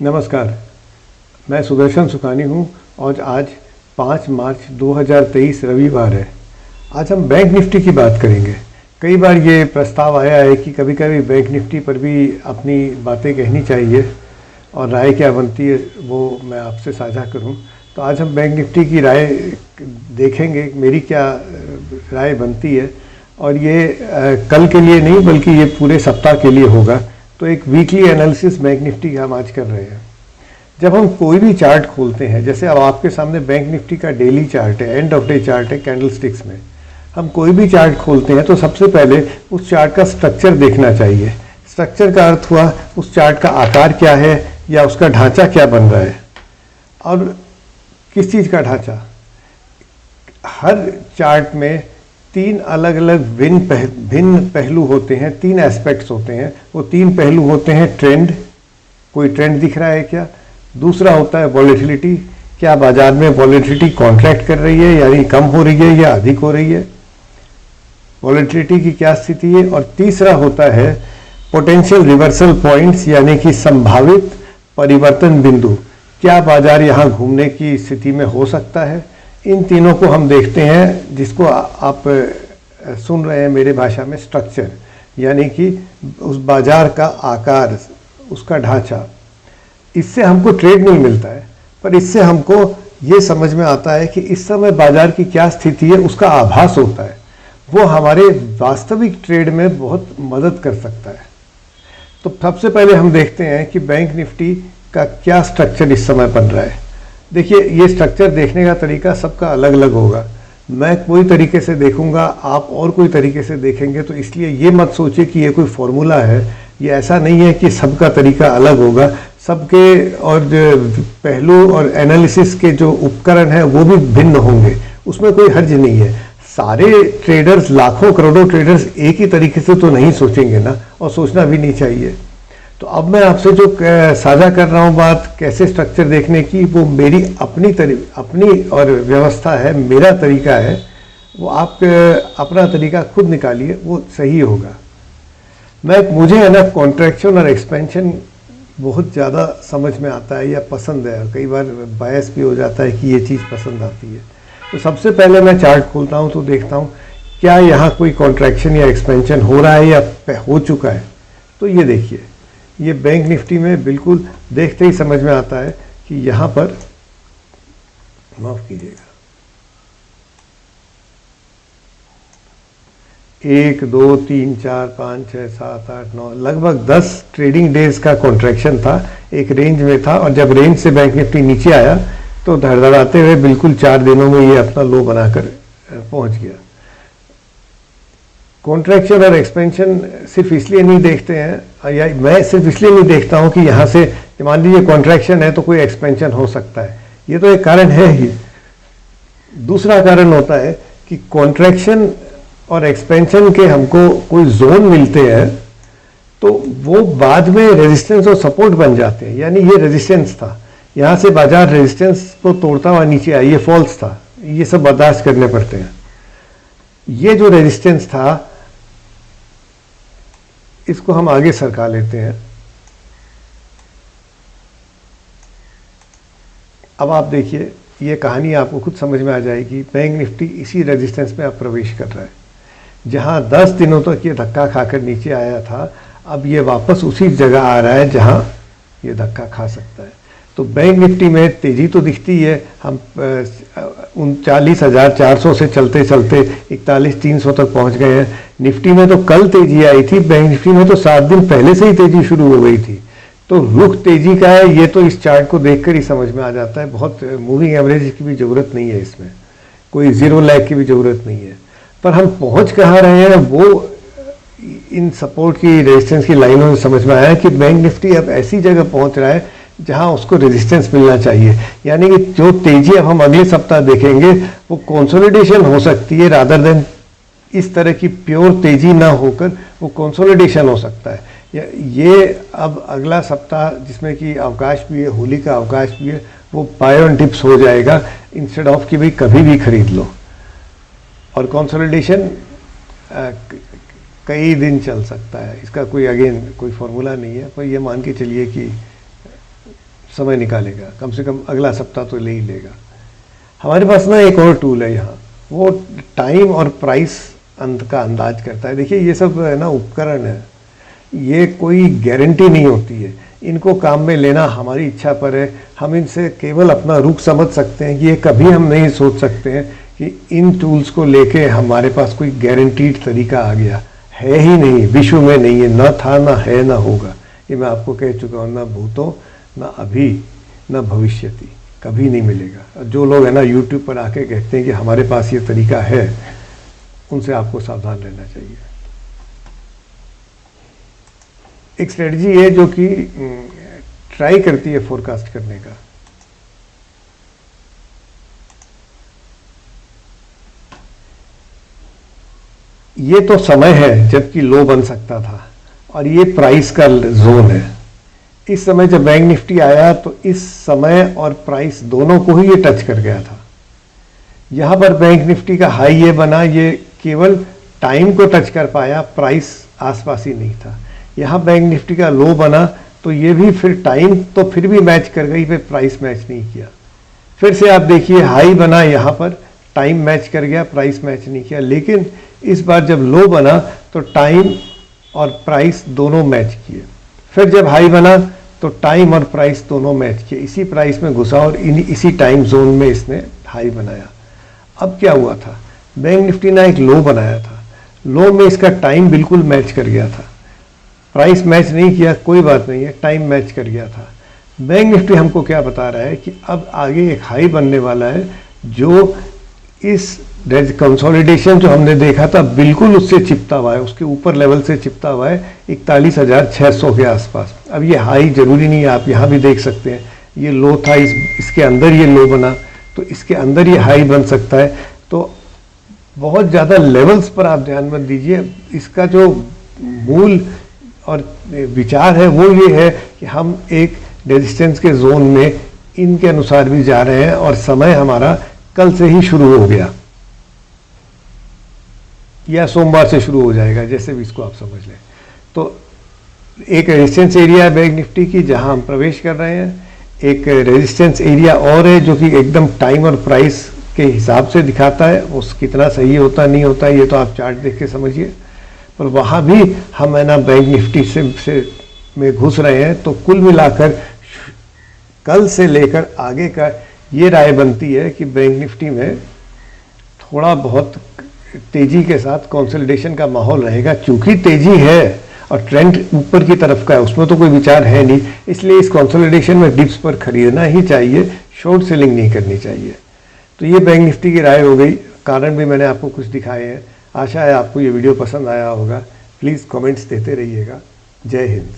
नमस्कार, मैं सुदर्शन सुखानी हूँ और आज 5 मार्च 2023 रविवार है। आज हम बैंक निफ्टी की बात करेंगे। कई बार ये प्रस्ताव आया है कि कभी कभी बैंक निफ्टी पर भी अपनी बातें कहनी चाहिए और राय क्या बनती है वो मैं आपसे साझा करूँ। तो आज हम बैंक निफ्टी की राय देखेंगे, मेरी क्या राय बनती है, और ये कल के लिए नहीं बल्कि ये पूरे सप्ताह के लिए होगा। तो एक वीकली एनालिसिस बैंक निफ्टी का हम आज कर रहे हैं। जब हम कोई भी चार्ट खोलते हैं, जैसे अब आपके सामने बैंक निफ्टी का डेली चार्ट है, एंड ऑफ डे चार्ट है कैंडलस्टिक्स में, हम कोई भी चार्ट खोलते हैं तो सबसे पहले उस चार्ट का स्ट्रक्चर देखना चाहिए। स्ट्रक्चर का अर्थ हुआ उस चार्ट का आकार क्या है या उसका ढांचा क्या बन रहा है। और किस चीज़ का ढांचा? हर चार्ट में 3 अलग अलग भिन्न पहलू होते हैं, 3 एस्पेक्ट्स होते हैं। वो 3 पहलू होते हैं ट्रेंड, कोई ट्रेंड दिख रहा है क्या। दूसरा होता है वॉलेटिलिटी, क्या बाजार में वॉलेटिलिटी कॉन्ट्रैक्ट कर रही है यानी कम हो रही है या अधिक हो रही है, वॉलेटिलिटी की क्या स्थिति है। और तीसरा होता है पोटेंशियल रिवर्सल पॉइंट्स यानी कि संभावित परिवर्तन बिंदु, क्या बाजार यहाँ घूमने की स्थिति में हो सकता है। इन तीनों को हम देखते हैं, जिसको आप सुन रहे हैं मेरे भाषा में स्ट्रक्चर, यानी कि उस बाजार का आकार, उसका ढांचा। इससे हमको ट्रेड नहीं मिलता है, पर इससे हमको ये समझ में आता है कि इस समय बाजार की क्या स्थिति है, उसका आभास होता है। वो हमारे वास्तविक ट्रेड में बहुत मदद कर सकता है। तो सबसे पहले हम देखते हैं कि बैंक निफ्टी का क्या स्ट्रक्चर इस समय बन रहा है। देखिए, ये स्ट्रक्चर देखने का तरीका सबका अलग अलग होगा। मैं कोई तरीके से देखूंगा, आप और कोई तरीके से देखेंगे, तो इसलिए ये मत सोचिए कि ये कोई फॉर्मूला है। ये ऐसा नहीं है कि सबका तरीका अलग होगा। सबके और पहलू और एनालिसिस के जो उपकरण हैं वो भी भिन्न होंगे, उसमें कोई हर्ज नहीं है। सारे ट्रेडर्स, लाखों करोड़ों ट्रेडर्स एक ही तरीके से तो नहीं सोचेंगे ना, और सोचना भी नहीं चाहिए। तो अब मैं आपसे जो साझा कर रहा हूँ बात कैसे स्ट्रक्चर देखने की, वो मेरी अपनी और व्यवस्था है, मेरा तरीका है। वो आप अपना तरीका खुद निकालिए, वो सही होगा। मुझे है ना कॉन्ट्रैक्शन और एक्सपेंशन बहुत ज़्यादा समझ में आता है या पसंद है। कई बार बायस भी हो जाता है कि ये चीज़ पसंद आती है। तो सबसे पहले मैं चार्ट खोलता हूँ तो देखता हूँ क्या यहाँ कोई कॉन्ट्रैक्शन या एक्सपेंशन हो रहा है या हो चुका है। तो ये देखिए, ये बैंक निफ्टी में बिल्कुल देखते ही समझ में आता है कि यहाँ पर, माफ़ कीजिएगा, 1 2 3 4 5 6 7 8 9 लगभग 10 ट्रेडिंग डेज का कॉन्ट्रैक्शन था, एक रेंज में था। और जब रेंज से बैंक निफ्टी नीचे आया तो धड़धड़ाते हुए बिल्कुल 4 दिनों में ये अपना लो बनाकर पहुंच गया। कॉन्ट्रैक्शन और एक्सपेंशन सिर्फ इसलिए नहीं देखते हैं, या मैं सिर्फ इसलिए नहीं देखता हूं कि यहाँ से मान लीजिए कॉन्ट्रैक्शन है तो कोई एक्सपेंशन हो सकता है, ये तो एक कारण है ही। दूसरा कारण होता है कि कॉन्ट्रैक्शन और एक्सपेंशन के हमको कोई जोन मिलते हैं तो वो बाद में रेजिस्टेंस और सपोर्ट बन जाते हैं। यानी ये रेजिस्टेंस था, यहाँ से बाजार रेजिस्टेंस को तोड़ता हुआ नीचे आया, ये फॉल्स था, ये सब बर्दाश्त करने पड़ते हैं। ये जो रेजिस्टेंस था इसको हम आगे सरका लेते हैं। अब आप देखिए, ये कहानी आपको खुद समझ में आ जाएगी। बैंक निफ्टी इसी रेजिस्टेंस में अब प्रवेश कर रहा है, जहां 10 दिनों तक ये धक्का खाकर नीचे आया था। अब ये वापस उसी जगह आ रहा है जहां ये धक्का खा सकता है। तो बैंक निफ्टी में तेजी तो दिखती है। हम 39,400 से चलते चलते 41,300 तक पहुंच गए हैं। निफ्टी में तो कल तेजी आई थी, बैंक निफ्टी में तो 7 दिन पहले से ही तेजी शुरू हो गई थी। तो रुख तेजी का है, ये तो इस चार्ट को देखकर ही समझ में आ जाता है। बहुत मूविंग एवरेज की भी ज़रूरत नहीं है इसमें, कोई 0 लैग की भी ज़रूरत नहीं है। पर हम पहुंच कहाँ रहे हैं वो इन सपोर्ट की, रेजिस्टेंस की लाइनों में समझ में आया कि बैंक निफ्टी अब ऐसी जगह पहुंच रहा है जहां उसको रेजिस्टेंस मिलना चाहिए। यानी कि जो तेजी अब हम अगले सप्ताह देखेंगे वो कंसोलिडेशन हो सकती है, रादर देन इस तरह की प्योर तेजी ना होकर वो कंसोलिडेशन हो सकता है। ये अब अगला सप्ताह जिसमें कि अवकाश भी है, होली का अवकाश भी है, वो बाय ऑन डिप्स हो जाएगा इंस्टेड ऑफ कि भाई कभी भी खरीद लो। और कंसोलिडेशन कई दिन चल सकता है, इसका कोई अगेन कोई फॉर्मूला नहीं है। पर ये मान के चलिए कि समय निकालेगा, कम से कम अगला सप्ताह तो ले ही लेगा। हमारे पास ना एक और टूल है यहाँ, वो टाइम और प्राइस का अंदाज करता है। देखिए ये सब है ना उपकरण है, ये कोई गारंटी नहीं होती है, इनको काम में लेना हमारी इच्छा पर है। हम इनसे केवल अपना रुख समझ सकते हैं कि ये कभी हम नहीं सोच सकते हैं कि इन टूल्स को लेके हमारे पास कोई गारंटीड तरीका आ गया है ही नहीं, विश्व में नहीं है, ना था ना है ना होगा। ये मैं आपको कह चुका हूँ, ना भूतो ना अभी ना भविष्यति, कभी नहीं मिलेगा। जो लोग है ना यूट्यूब पर आके कहते हैं कि हमारे पास ये तरीका है, उनसे आपको सावधान रहना चाहिए। एक स्ट्रेटजी है जो कि ट्राई करती है फोरकास्ट करने का। ये तो समय है जबकि लो बन सकता था, और ये प्राइस का जोन है। इस समय जब बैंक निफ्टी आया तो इस समय और प्राइस दोनों को ही ये टच कर गया था। यहाँ पर बैंक निफ्टी का हाई ये बना, ये केवल टाइम को टच कर पाया, प्राइस आसपास ही नहीं था। यहाँ बैंक निफ्टी का लो बना तो ये भी फिर टाइम तो फिर भी मैच कर गई, फिर प्राइस मैच नहीं किया। फिर से आप देखिए हाई बना, यहाँ पर टाइम मैच कर गया, प्राइस मैच नहीं किया। लेकिन इस बार जब लो बना तो टाइम और प्राइस दोनों मैच किए। फिर जब हाई बना तो टाइम और प्राइस दोनों मैच किए। इसी प्राइस में घुसा और इसी टाइम जोन में इसने हाई बनाया। अब क्या हुआ था, बैंक निफ्टी ने एक लो बनाया था, लो में इसका टाइम बिल्कुल मैच कर गया था, प्राइस मैच नहीं किया, कोई बात नहीं है, टाइम मैच कर गया था। बैंक निफ्टी हमको क्या बता रहा है कि अब आगे एक हाई बनने वाला है जो इस कंसोलिडेशन जो हमने देखा था बिल्कुल उससे चिपता हुआ है, उसके ऊपर लेवल से चिपता हुआ है 41,600 के आसपास। अब ये हाई जरूरी नहीं है, आप यहाँ भी देख सकते हैं ये लो था, इसके अंदर ये लो बना तो इसके अंदर ये हाई बन सकता है। तो बहुत ज़्यादा लेवल्स पर आप ध्यान मत दीजिए, इसका जो मूल और विचार है वो ये है कि हम एक रेजिस्टेंस के जोन में इनके अनुसार भी जा रहे हैं और समय हमारा कल से ही शुरू हो गया या सोमवार से शुरू हो जाएगा, जैसे भी इसको आप समझ लें। तो एक रेजिस्टेंस एरिया है बैंक निफ्टी की जहां हम प्रवेश कर रहे हैं, एक रेजिस्टेंस एरिया और है जो कि एकदम टाइम और प्राइस के हिसाब से दिखाता है, उस कितना सही होता नहीं होता ये तो आप चार्ट देख के समझिए। पर वहाँ भी हम है ना बैंक निफ्टी से में घुस रहे हैं। तो कुल मिलाकर कल से लेकर आगे का ये राय बनती है कि बैंक निफ्टी में थोड़ा बहुत तेजी के साथ कंसोलिडेशन का माहौल रहेगा। क्योंकि तेजी है और ट्रेंड ऊपर की तरफ का है, उसमें तो कोई विचार है नहीं, इसलिए इस कंसोलिडेशन में डिप्स पर खरीदना ही चाहिए, शॉर्ट सेलिंग नहीं करनी चाहिए। तो ये बैंक निफ्टी की राय हो गई, कारण भी मैंने आपको कुछ दिखाए हैं। आशा है आपको ये वीडियो पसंद आया होगा। प्लीज़ कमेंट्स देते रहिएगा। जय हिंद।